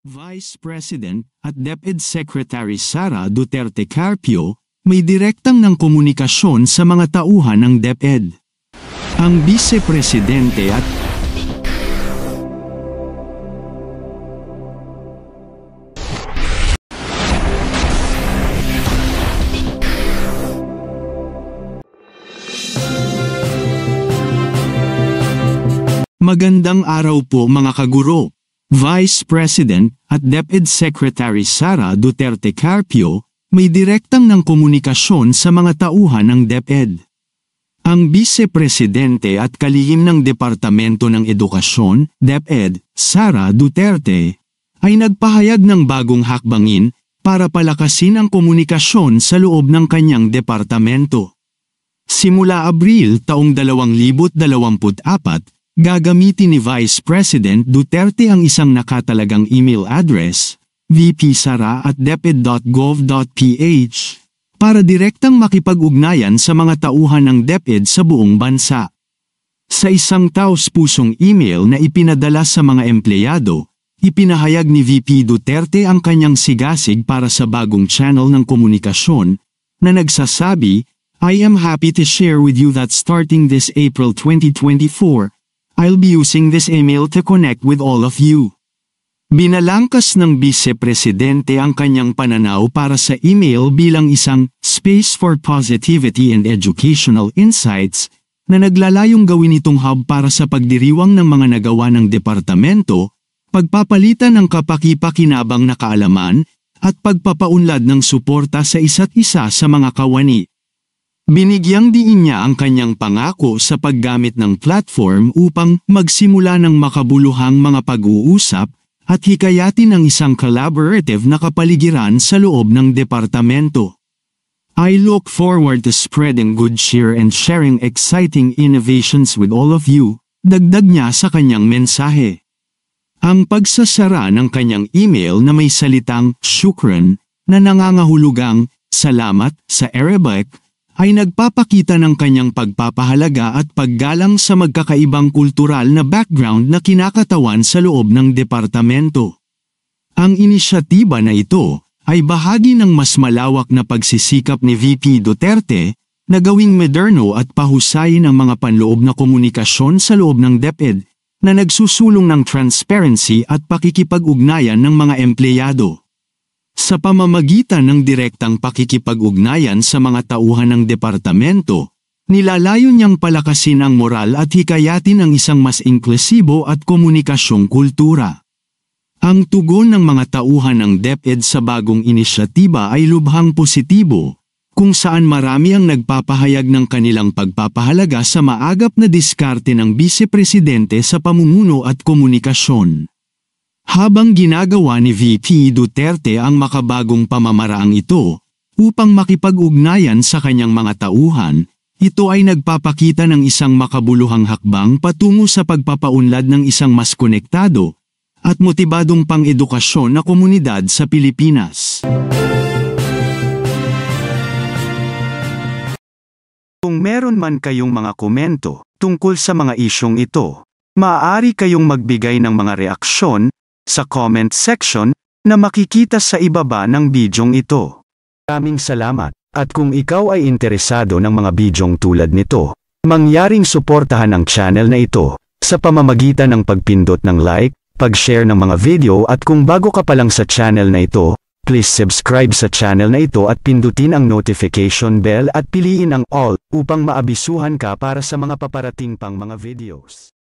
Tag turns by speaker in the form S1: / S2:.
S1: Vice President at DepEd Secretary Sara Duterte Carpio may direktang ng komunikasyon sa mga tauhan ng DepEd. Ang Vice Presidente at Magandang araw po mga kaguro. Vice President at DepEd Secretary Sara Duterte Carpio may direktang ng komunikasyon sa mga tauhan ng DepEd. Ang Vice Presidente at kalihim ng Departamento ng Edukasyon, DepEd, Sara Duterte, ay nagpahayag ng bagong hakbangin para palakasin ang komunikasyon sa loob ng kanyang departamento. Simula Abril taong 2024, gagamitin ni Vice President Duterte ang isang nakatalagang email address, vpsara@deped.gov.ph, para direktang makipag-ugnayan sa mga tauhan ng DepEd sa buong bansa. Sa isang taos-pusong email na ipinadala sa mga empleyado, ipinahayag ni VP Duterte ang kanyang sigasig para sa bagong channel ng komunikasyon na nagsasabi, "I am happy to share with you that starting this April 2024, I'll be using this email to connect with all of you." Binalangkas ng Vice Presidente ang kanyang pananaw para sa email bilang isang space for positivity and educational insights na naglalayong gawin itong hub para sa pagdiriwang ng mga nagawa ng departamento, pagpapalitan ng kapaki-pakinabang na kaalaman, at pagpapaunlad ng suporta sa isa't isa sa mga kawani. Binigyang diin niya ang kanyang pangako sa paggamit ng platform upang magsimula ng makabuluhang mga pag-uusap at hikayatin ang isang collaborative na kapaligiran sa loob ng departamento. "I look forward to spreading good cheer and sharing exciting innovations with all of you," dagdag niya sa kanyang mensahe. Ang pagsasara ng kanyang email na may salitang "Shukran" na nangangahulugang "salamat" sa Arabic, ay nagpapakita ng kanyang pagpapahalaga at paggalang sa magkakaibang kultural na background na kinakatawan sa loob ng departamento. Ang inisyatiba na ito ay bahagi ng mas malawak na pagsisikap ni VP Duterte na gawing moderno at pahusayin ang mga panloob na komunikasyon sa loob ng DepEd na nagsusulong ng transparency at pakikipag-ugnayan ng mga empleyado. Sa pamamagitan ng direktang pakikipag-ugnayan sa mga tauhan ng departamento, nilalayon niyang palakasin ang moral at hikayatin ang isang mas inklusibo at komunikasyong kultura. Ang tugon ng mga tauhan ng DepEd sa bagong inisyatiba ay lubhang positibo, kung saan marami ang nagpapahayag ng kanilang pagpapahalaga sa maagap na diskarte ng Vice Presidente sa pamumuno at komunikasyon. Habang ginagawa ni VP Duterte ang makabagong pamamaraang ito upang makipag-ugnayan sa kanyang mga tauhan, ito ay nagpapakita ng isang makabuluhang hakbang patungo sa pagpapaunlad ng isang mas konektado at motibadong pang-edukasyon na komunidad sa Pilipinas. Kung meron man kayong mga komento tungkol sa mga isyong ito, maaari kayong magbigay ng mga reaksyon sa comment section na makikita sa ibaba ng bidyong ito. Maraming salamat, at kung ikaw ay interesado ng mga bidyong tulad nito, mangyaring suportahan ang channel na ito sa pamamagitan ng pagpindot ng like, pag-share ng mga video, at kung bago ka pa lang sa channel na ito, please subscribe sa channel na ito at pindutin ang notification bell at piliin ang all upang maabisuhan ka para sa mga paparating pang mga videos.